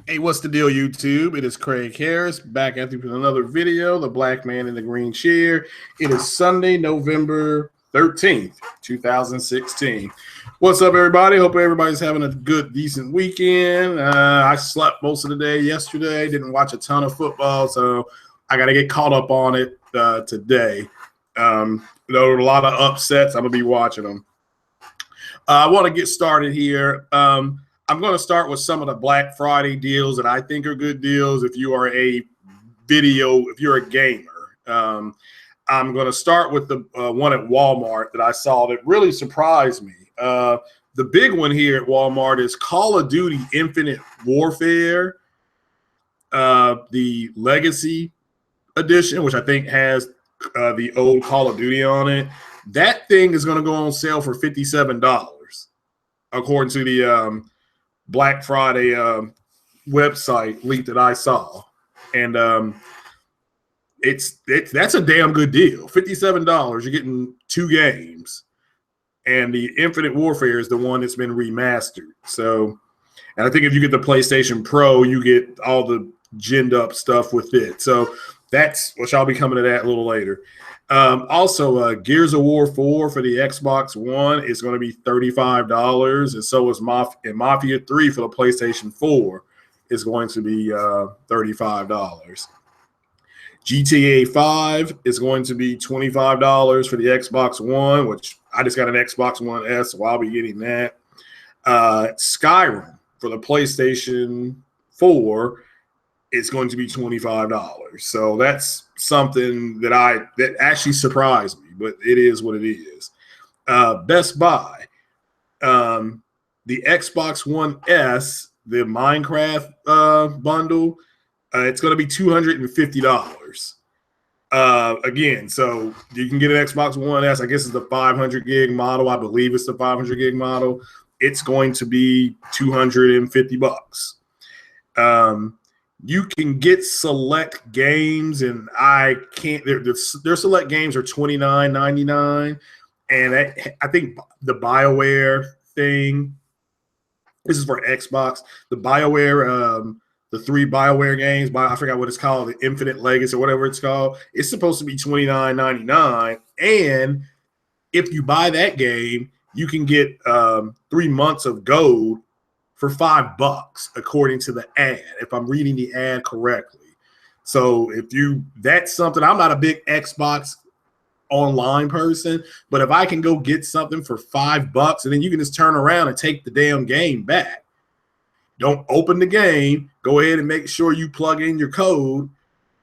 Hey, what's the deal, YouTube? It is Craig Harris back at you with another video, The Black Man in the Green Chair. It is Sunday, November 13th, 2016. What's up, everybody? Hope everybody's having a good, decent weekend. I slept most of the day yesterday, didn't watch a ton of football, so I got to get caught up on it today. There were a lot of upsets. I'm going to be watching them. I want to get started here. I'm going to start with some of the Black Friday deals that I think are good deals if you are if you're a gamer. I'm going to start with the one at Walmart that I saw that really surprised me. The big one here at Walmart is Call of Duty Infinite Warfare, the Legacy Edition, which I think has the old Call of Duty on it. That thing is going to go on sale for $57, according to the Black Friday website link that I saw, and that's a damn good deal. $57, you're getting 2 games, and the Infinite Warfare is the one that's been remastered. So, and I think if you get the PlayStation Pro, you get all the ginned up stuff with it. So that's which I'll be coming to that a little later. Also, Gears of War 4 for the Xbox One is going to be $35, and so is Mafia 3 for the PlayStation 4 is going to be $35. GTA 5 is going to be $25 for the Xbox One, which I just got an Xbox One S, so I'll be getting that. Skyrim for the PlayStation 4 is going to be $25. So that's something that actually surprised me, but it is what it is. Best Buy, the Xbox One S, the Minecraft bundle, it's going to be $250. Again, so you can get an Xbox One S. I guess it's the 500 gig model. I believe it's the 500 gig model. It's going to be $250. You can get select games, and I can't. Their select games are $29.99, and I think the BioWare thing. This is for Xbox. The BioWare, the 3 BioWare games. I forgot what it's called, the Infinite Legacy or whatever it's called. It's supposed to be $29.99, and if you buy that game, you can get 3 months of gold for $5, according to the ad, if I'm reading the ad correctly. So that's something. I'm not a big Xbox online person, but if I can go get something for $5 and then you can just turn around and take the damn game back. Don't open the game. Go ahead and make sure you plug in your code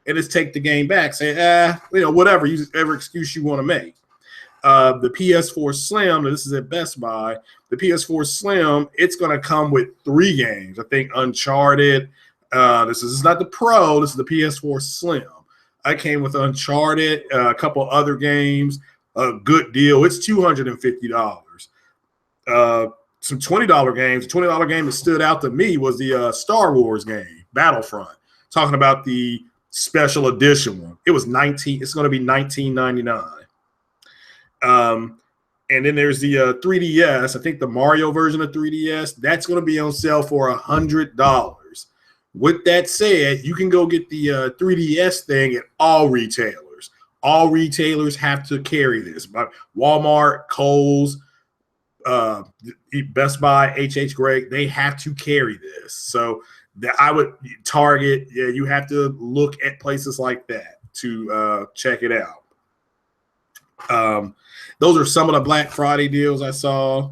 and just take the game back. Say, whatever excuse you want to make. The PS4 Slim, this is at Best Buy, the PS4 Slim, it's going to come with 3 games. I think Uncharted. This is not the Pro. This is the PS4 Slim. I came with Uncharted, a couple other games. A good deal. It's $250. Some $20 games. The $20 game that stood out to me was the Star Wars game, Battlefront. Talking about the special edition one. It was It's going to be $19.99. And then there's the 3DS. I think the Mario version of 3DS, that's going to be on sale for $100. With that said, you can go get the 3DS thing at all retailers. All retailers have to carry this. But Walmart, Kohl's, Best Buy, HH Gregg, they have to carry this. So I would Target. Yeah, you have to look at places like that to check it out. Those are some of the Black Friday deals I saw.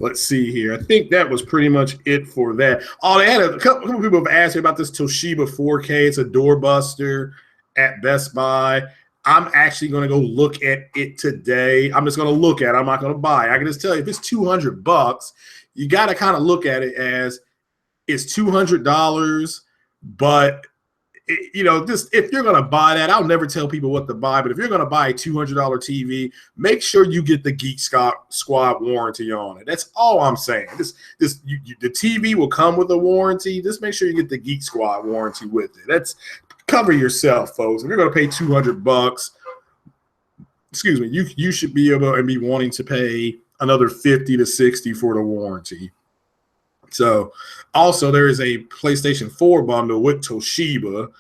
Let's see here. I think that was pretty much it for that. Oh, they had a couple people have asked me about this Toshiba 4K. It's a doorbuster at Best Buy. I'm actually going to go look at it today. I'm just going to look at it. I'm not going to buy it. I can just tell you, if it's $200, you got to kind of look at it as it's $200, but if you're going to buy that, I'll never tell people what to buy, but if you're going to buy a $200 TV, make sure you get the Geek Squad warranty on it. That's all I'm saying. The TV will come with a warranty. Just make sure you get the Geek Squad warranty with it. That's cover yourself, folks. If you're going to pay $200, you should be able and be wanting to pay another $50 to $60 for the warranty. So also there is a PlayStation 4 bundle with Toshiba.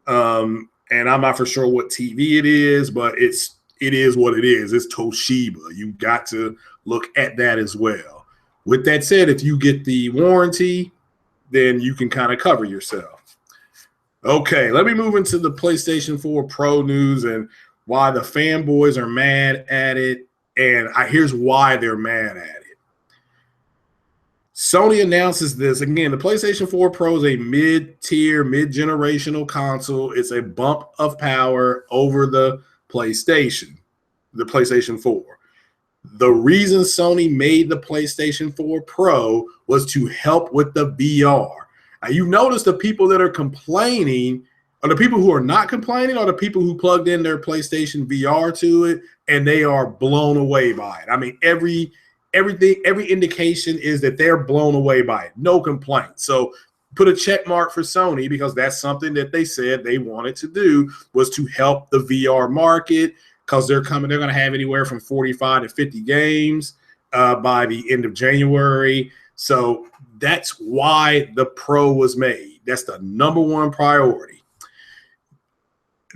And I'm not for sure what TV it is, but it is what it is. It's Toshiba. You got to look at that as well. With that said, if you get the warranty, then you can kind of cover yourself. Okay, let me move into the PlayStation 4 Pro news and why the fanboys are mad at it. And here's why they're mad at it. Sony announces this. Again, the PlayStation 4 Pro is a mid-tier, mid-generational console. It's a bump of power over the PlayStation 4. The reason Sony made the PlayStation 4 Pro was to help with the VR. Now, you notice the people that are complaining are the people who are not complaining, or the people who plugged in their PlayStation VR to it and they are blown away by it. I mean, every indication is that they're blown away by it. No complaints. So put a check mark for Sony, because that's something that they said they wanted to do, was to help the VR market, because they're going to have anywhere from 45 to 50 games by the end of January. So that's why the Pro was made. That's the number one priority.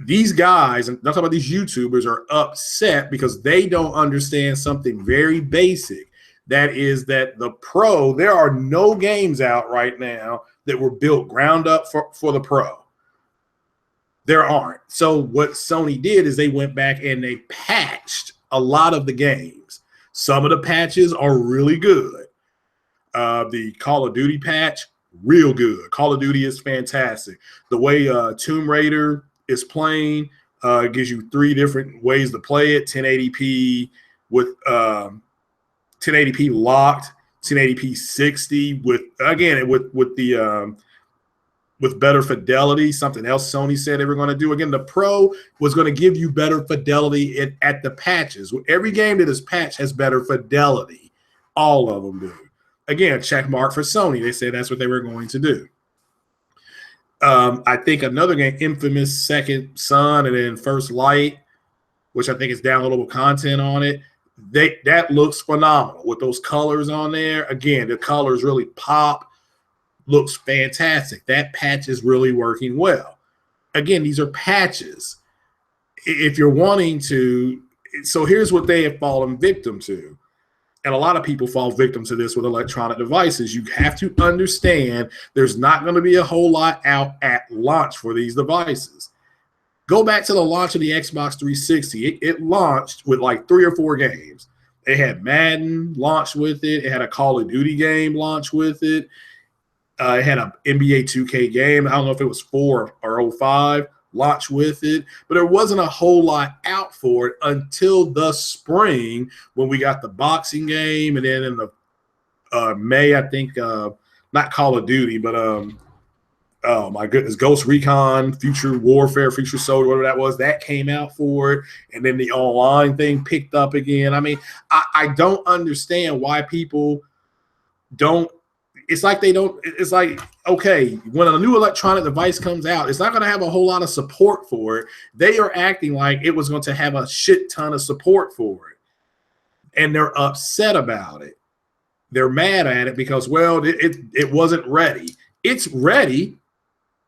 These guys, and I'm talking about these YouTubers, are upset because they don't understand something very basic. That is that the Pro, there are no games out right now that were built ground up for the Pro. There aren't. So what Sony did is they went back and they patched a lot of the games. Some of the patches are really good. The Call of Duty patch, real good. Call of Duty is fantastic. The way Tomb Raider is playing gives you 3 different ways to play it: 1080p with 1080p locked, 1080p 60 with better fidelity. Something else Sony said they were going to do. Again, the Pro was going to give you better fidelity at the patches. Every game that is patched has better fidelity. All of them do. Again, check mark for Sony. They said that's what they were going to do. I think another game, Infamous Second Son and then First Light, which I think is downloadable content on it, that looks phenomenal with those colors on there. Again, the colors really pop. Looks fantastic. That patch is really working well. Again, these are patches. If you're wanting to, so here's what they have fallen victim to. And a lot of people fall victim to this with electronic devices. You have to understand there's not going to be a whole lot out at launch for these devices. Go back to the launch of the Xbox 360. It launched with like 3 or 4 games. It had Madden launch with it. It had a Call of Duty game launch with it. It had an NBA 2K game. I don't know if it was 4 or 05 launch with it, but there wasn't a whole lot out for it until the spring when we got the boxing game, and then in the May, I think, not Call of Duty, but oh my goodness, Ghost Recon, Future Warfare, Future Soldier, whatever that was, that came out for it, and then the online thing picked up again. I mean, I don't understand why people don't. It's like they don't. It's like, okay, when a new electronic device comes out, it's not going to have a whole lot of support for it. They are acting like it was going to have a shit ton of support for it, and they're upset about it. They're mad at it because, well, it wasn't ready. It's ready.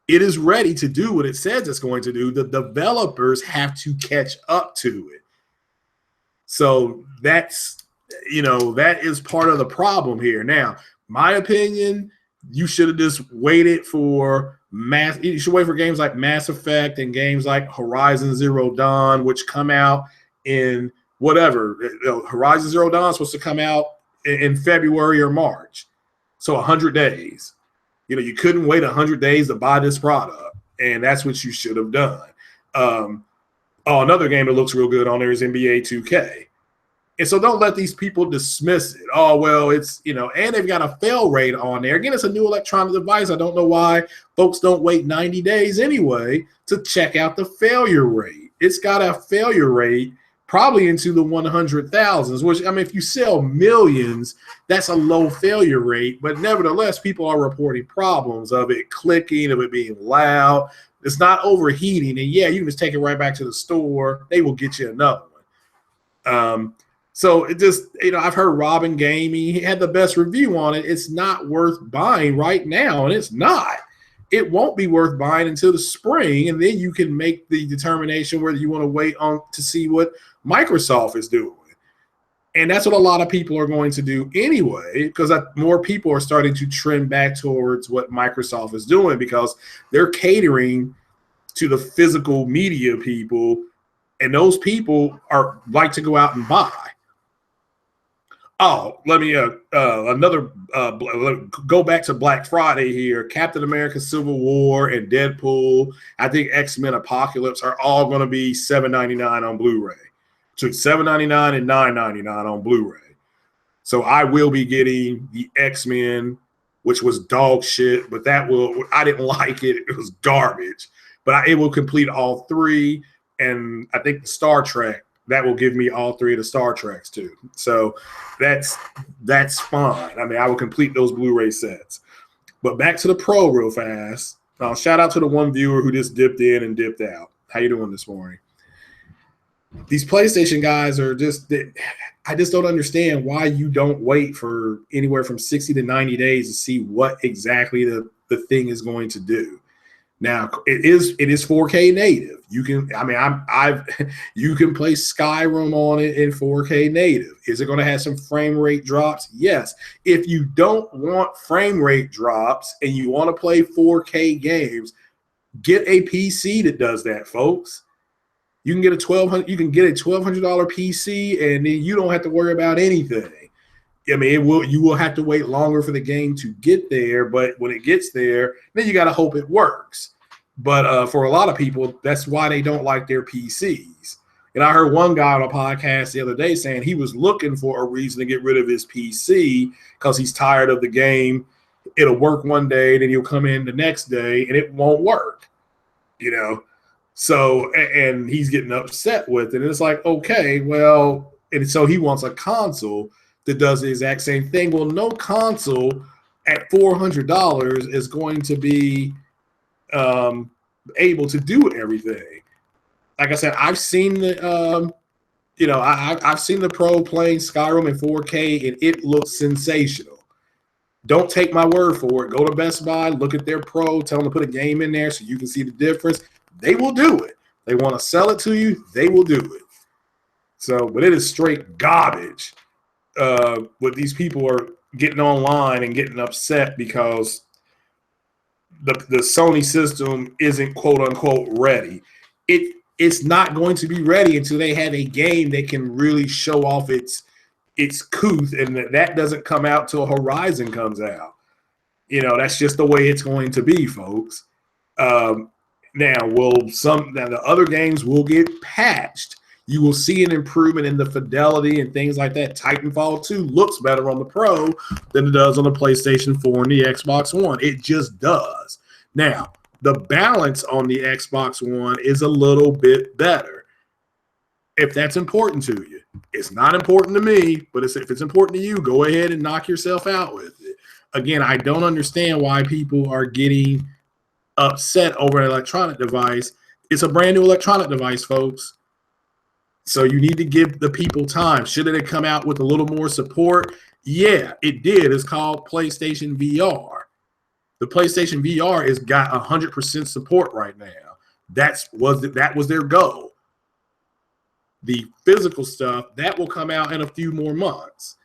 It is ready to do what it says it's going to do. The developers have to catch up to it. So that's, that is part of the problem here. Now, my opinion, you should have just waited for you should wait for games like Mass Effect and games like Horizon Zero Dawn, which come out in whatever. Horizon Zero Dawn is supposed to come out in February or March. So 100 days. You couldn't wait 100 days to buy this product, and that's what you should have done. Another game that looks real good on there is NBA 2K. And so don't let these people dismiss it. Oh, well, it's, and they've got a fail rate on there. Again, it's a new electronic device. I don't know why folks don't wait 90 days anyway to check out the failure rate. It's got a failure rate probably into the 100,000s, which, I mean, if you sell millions, that's a low failure rate. But nevertheless, people are reporting problems of it clicking, of it being loud. It's not overheating. And, yeah, you can just take it right back to the store. They will get you another one. So it just, I've heard Robin Gaming, he had the best review on it. It's not worth buying right now, and it's not. It won't be worth buying until the spring, and then you can make the determination whether you want to wait on to see what Microsoft is doing. And that's what a lot of people are going to do anyway, because more people are starting to trend back towards what Microsoft is doing because they're catering to the physical media people, and those people are like to go out and buy. Oh, let me go back to Black Friday here. Captain America: Civil War and Deadpool, I think X-Men Apocalypse are all going to be $7.99 on Blu-ray. So $7.99 and $9.99 on Blu-ray. So I will be getting the X-Men, which was dog shit, but I didn't like it. It was garbage. But it will complete all three, and I think the Star Trek, that will give me all three of the Star Treks too. So that's fine. I mean, I will complete those Blu-ray sets. But back to the Pro real fast. Shout out to the one viewer who just dipped in and dipped out. How you doing this morning? These PlayStation guys are I just don't understand why you don't wait for anywhere from 60 to 90 days to see what exactly the thing is going to do. Now it is 4K native. You can you can play Skyrim on it in 4K native. Is it going to have some frame rate drops? Yes. If you don't want frame rate drops and you want to play 4K games, get a PC that does that, folks. You can get a $1,200 PC, and then you don't have to worry about anything. I mean, you will have to wait longer for the game to get there, but when it gets there, then you got to hope it works. But for a lot of people, that's why they don't like their PCs. And I heard one guy on a podcast the other day saying he was looking for a reason to get rid of his PC because he's tired of the game. It'll work one day, then he'll come in the next day, and it won't work, So, and he's getting upset with it. And it's like, okay, well, and so he wants a console that does the exact same thing. Well, no console at $400 is going to be able to do everything. Like I said, I've seen the I've seen the Pro playing Skyrim in 4K, and it looks sensational. Don't take my word for it. Go to Best Buy, look at their Pro, tell them to put a game in there so you can see the difference. They will do it. They want to sell it to you, they will do it. So, but it is straight garbage. What these people are getting online and getting upset because the Sony system isn't quote unquote ready. It's not going to be ready until they have a game that can really show off its couth, and that doesn't come out till Horizon comes out. That's just the way it's going to be, folks. Now the other games will get patched. You will see an improvement in the fidelity and things like that. Titanfall 2 looks better on the Pro than it does on the PlayStation 4 and the Xbox One. It just does. Now, the balance on the Xbox One is a little bit better. If that's important to you. It's not important to me, but if it's important to you, go ahead and knock yourself out with it. Again, I don't understand why people are getting upset over an electronic device. It's a brand new electronic device, folks. So you need to give the people time. Should it have come out with a little more support? Yeah, it did. It's called PlayStation VR. The PlayStation VR has got 100% support right now. That was their goal. The physical stuff, that will come out in a few more months.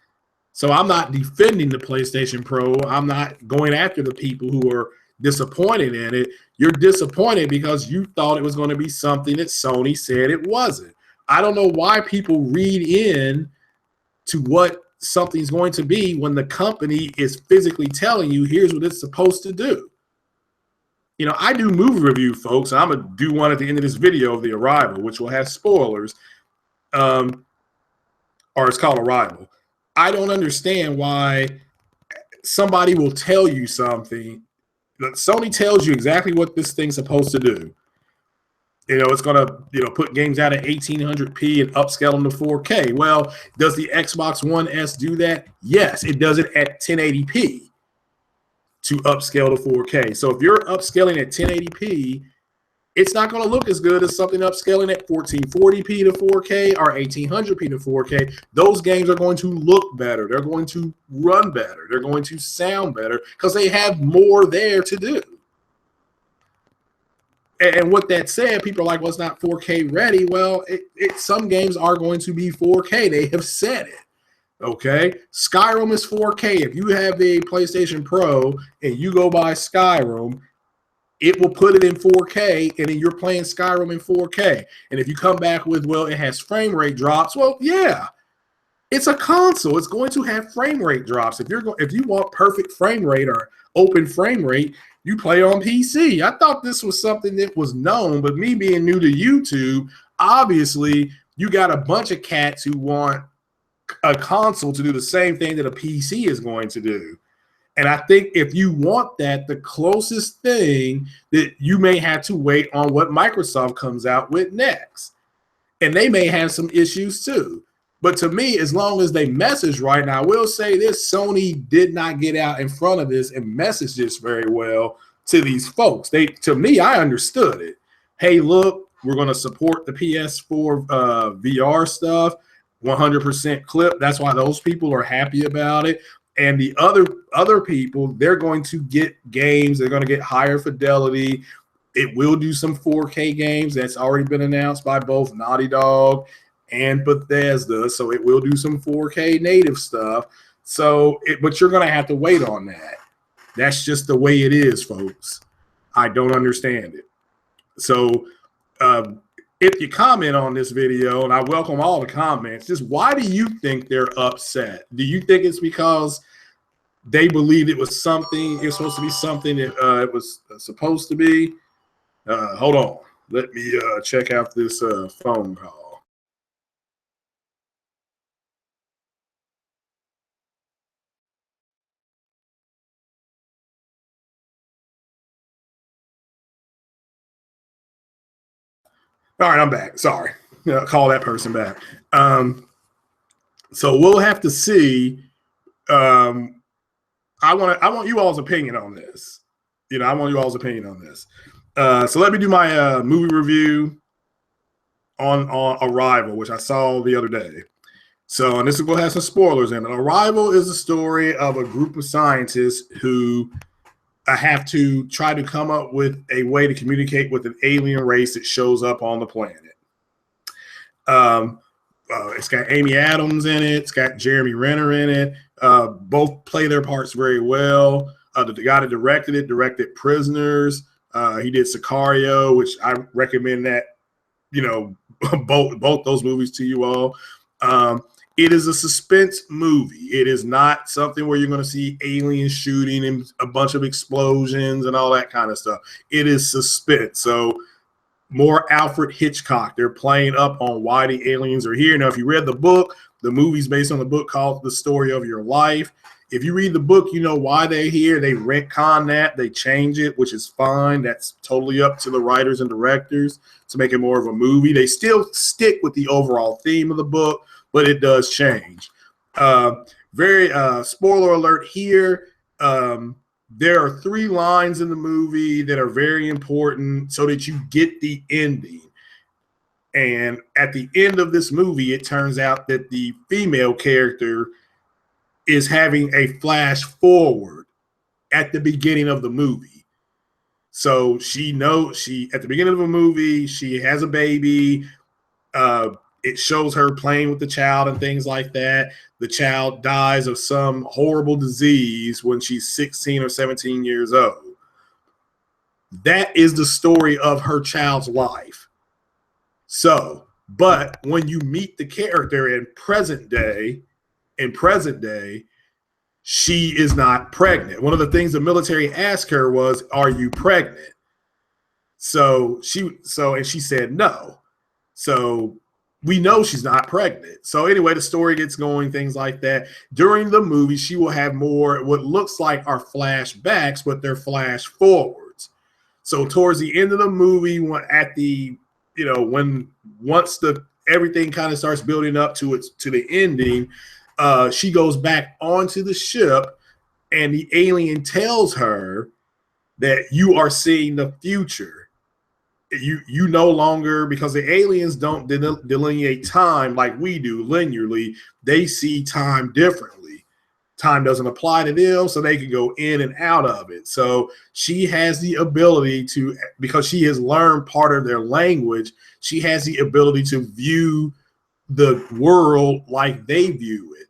So I'm not defending the PlayStation Pro. I'm not going after the people who are disappointed in it. You're disappointed because you thought it was going to be something that Sony said it wasn't. I don't know why people read in to what something's going to be when the company is physically telling you, here's what it's supposed to do. I do movie review, folks. And I'm going to do one at the end of this video of The Arrival, which will have spoilers. Or it's called Arrival. I don't understand why somebody will tell you something. Sony tells you exactly what this thing's supposed to do. It's going to, put games out at 1800p and upscale them to 4K. Well, does the Xbox One S do that? Yes, it does it at 1080p to upscale to 4K. So if you're upscaling at 1080p it's not going to look as good as something upscaling at 1440p to 4K or 1800p to 4K. Those games are going to look better. They're going to run better. They're going to sound better because they have more there to do. And with that said, people are like, well, it's not 4K ready. Well, some games are going to be 4K. They have said it. Okay, Skyrim is 4K. If you have a PlayStation Pro and you go buy Skyrim, it will put it in 4K, and then you're playing Skyrim in 4K. And if you come back with, well, it has frame rate drops, well, yeah, it's a console. It's going to have frame rate drops. If you want perfect frame rate or open frame rate, you play on PC. I thought this was something that was known, but me being new to YouTube, obviously you got a bunch of cats who want a console to do the same thing that a PC is going to do. And I think if you want that, the closest thing that you may have to wait on what Microsoft comes out with next. And they may have some issues too. But to me, as long as they message right, and I will say this, Sony did not get out in front of this and message this very well to these folks. To me, I understood it. Hey, look, we're going to support the PS4 VR stuff. 100% clip. That's why those people are happy about it. And the other people, they're going to get games. They're going to get higher fidelity. It will do some 4K games. That's already been announced by both Naughty Dog and Bethesda. So it will do some 4K native stuff. But you're going to have to wait on that. That's just the way it is, folks. I don't understand it. So, if you comment on this video, and I welcome all the comments, just why do you think they're upset? Do you think it's because they believed it was something, it was supposed to be something that it was supposed to be? Hold on. Let me check out this phone call. All right, I'm back. Sorry. Call that person back. So we'll have to see. I want you all's opinion on this. I want you all's opinion on this. So let me do my movie review on Arrival, which I saw the other day. So, and this will have some spoilers in it. Arrival is a story of a group of scientists who have to try to come up with a way to communicate with an alien race that shows up on the planet. It's got Amy Adams in it. It's got Jeremy Renner in it. Both play their parts very well. The guy that directed Prisoners. He did Sicario, which I recommend that, both those movies to you all. It is a suspense movie. It is not something where you're going to see aliens shooting and a bunch of explosions and all that kind of stuff. It is suspense. So more Alfred Hitchcock. They're playing up on why the aliens are here. Now, if you read the book, the movie's based on the book called The Story of Your Life. If you read the book, you know why they're here. They retcon that. They change it, which is fine. That's totally up to the writers and directors to make it more of a movie. They still stick with the overall theme of the book, but it does change. Very spoiler alert here. There are 3 lines in the movie that are very important so that you get the ending. And at the end of this movie, it turns out that the female character is having a flash forward at the beginning of the movie. So she knows at the beginning of the movie, she has a baby. It shows her playing with the child and things like that. The child dies of some horrible disease when she's 16 or 17 years old. That is the story of her child's life. So, but when you meet the character in present day, she is not pregnant. One of the things the military asked her was, "Are you pregnant?" And she said no. So we know she's not pregnant. So anyway, the story gets going, things like that. During the movie, she will have more what looks like are flashbacks, but they're flash forwards. So towards the end of the movie, once everything kind of starts building up to the ending, she goes back onto the ship, and the alien tells her that you are seeing the future. you no longer, because the aliens don't delineate time like we do linearly. They see time differently. Time doesn't apply to them, so they can go in and out of it. So she has the ability to, because she has learned part of their language, she has the ability to view the world like they view it.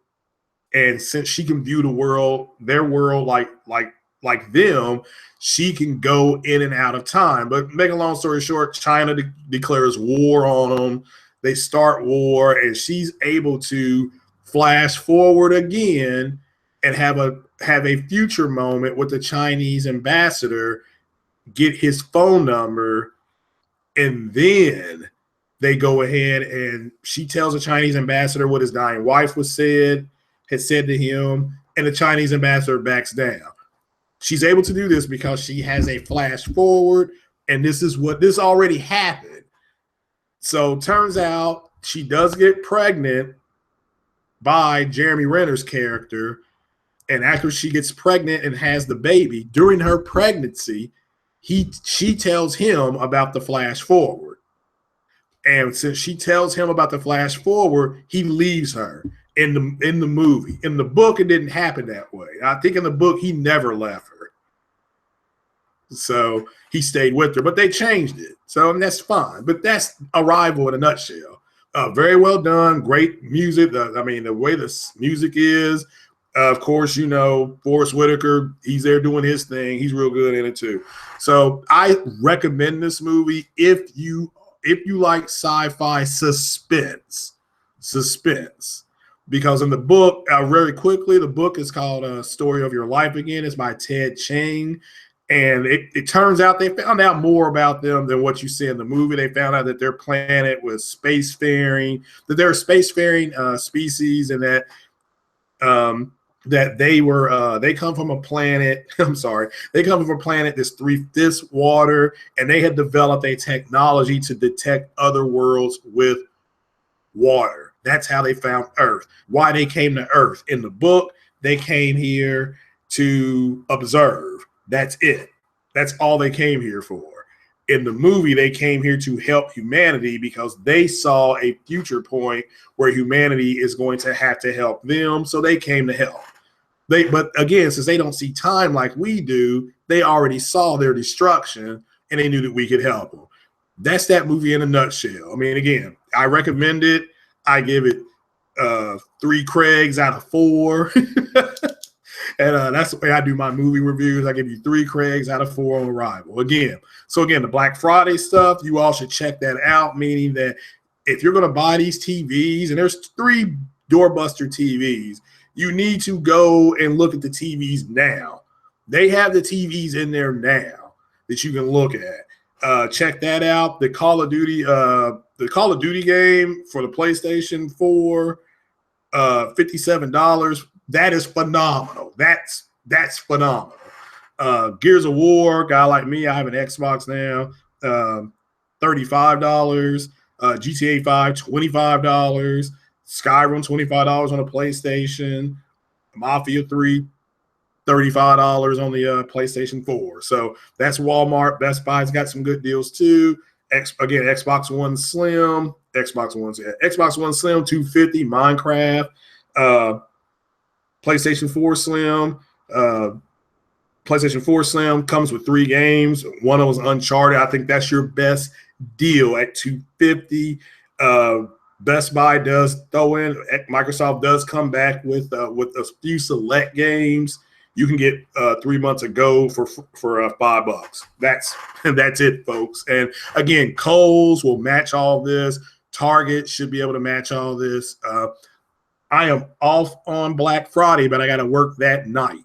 And since she can view the world, their world, like them, she can go in and out of time. But make a long story short, China declares war on them. They start war, and she's able to flash forward again and have a future moment with the Chinese ambassador, get his phone number, and then they go ahead and she tells the Chinese ambassador what his dying wife had said to him, and the Chinese ambassador backs down. She's able to do this because she has a flash forward, and this already happened. So turns out she does get pregnant by Jeremy Renner's character, and after she gets pregnant and has the baby, during her pregnancy, she tells him about the flash forward. And since she tells him about the flash forward, he leaves her in the movie. In the book, it didn't happen that way. I think in the book, he never left her. So he stayed with her, but they changed it. So and that's fine. But that's Arrival in a nutshell. Very well done. Great music. The way the music is. Of course, Forrest Whitaker, he's there doing his thing. He's real good in it too. So I recommend this movie if you like sci-fi suspense, because in the book, very quickly, the book is called Story of Your Life Again. It's by Ted Chiang. And it turns out they found out more about them than what you see in the movie. They found out that their planet was spacefaring, that they're a spacefaring species, and that they come from a planet. I'm sorry, they come from a planet that's 3/5 water, and they had developed a technology to detect other worlds with water. That's how they found Earth. Why they came to Earth. In the book, they came here to observe. That's it. That's all they came here for. In the movie, they came here to help humanity because they saw a future point where humanity is going to have to help them. So they came to help. But again, since they don't see time like we do, they already saw their destruction and they knew that we could help them. That's that movie in a nutshell. I mean, again, I recommend it. I give it 3 Craigs out of 4. And that's the way I do my movie reviews. I give you 3 Craigs out of 4 on Arrival. Again, the Black Friday stuff, you all should check that out, meaning that if you're going to buy these TVs, and there's 3 doorbuster TVs, you need to go and look at the TVs now. They have the TVs in there now that you can look at. Check that out. The Call of Duty game for the PlayStation 4, $57. That is phenomenal. That's phenomenal. Gears of War, guy like me, I have an Xbox now, $35. GTA 5, $25. Skyrim, $25 on a PlayStation. Mafia 3, $35 on the PlayStation 4. So that's Walmart. Best Buy's got some good deals too. Xbox One Slim, Xbox One Slim, $250. Minecraft. PlayStation 4 Slim. PlayStation 4 Slim comes with 3 games. One of them is Uncharted. I think that's your best deal at $250. Best Buy does throw in. Microsoft does come back with a few select games. You can get 3 months ago for $5. That's it, folks. And again, Kohl's will match all this. Target should be able to match all this. I am off on Black Friday, but I got to work that night.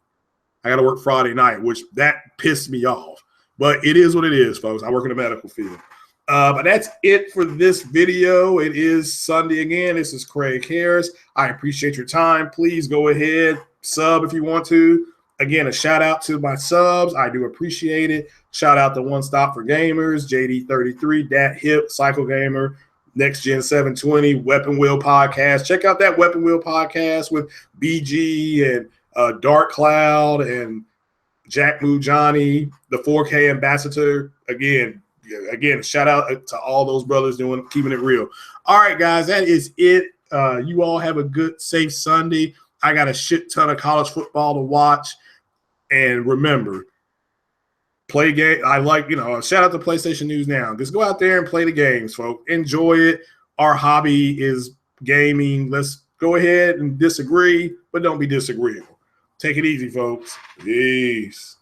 I got to work Friday night, which that pissed me off. But it is what it is, folks. I work in the medical field. But that's it for this video. It is Sunday again. This is Craig Harris. I appreciate your time. Please go ahead, sub if you want to. Again, a shout out to my subs. I do appreciate it. Shout out to One Stop for Gamers, JD33, Dat Hip, Cycle Gamer, Next Gen 720, Weapon Wheel Podcast. Check out that Weapon Wheel Podcast with BG and Dark Cloud and Jack Moo Johnny, the 4K Ambassador. Again, again, shout out to all those brothers keeping it real. All right, guys, that is it. You all have a good, safe Sunday. I got a shit ton of college football to watch. And remember, play game. I like, shout out to PlayStation News Now. Just go out there and play the games, folks. Enjoy it. Our hobby is gaming. Let's go ahead and disagree, but don't be disagreeable. Take it easy, folks. Peace.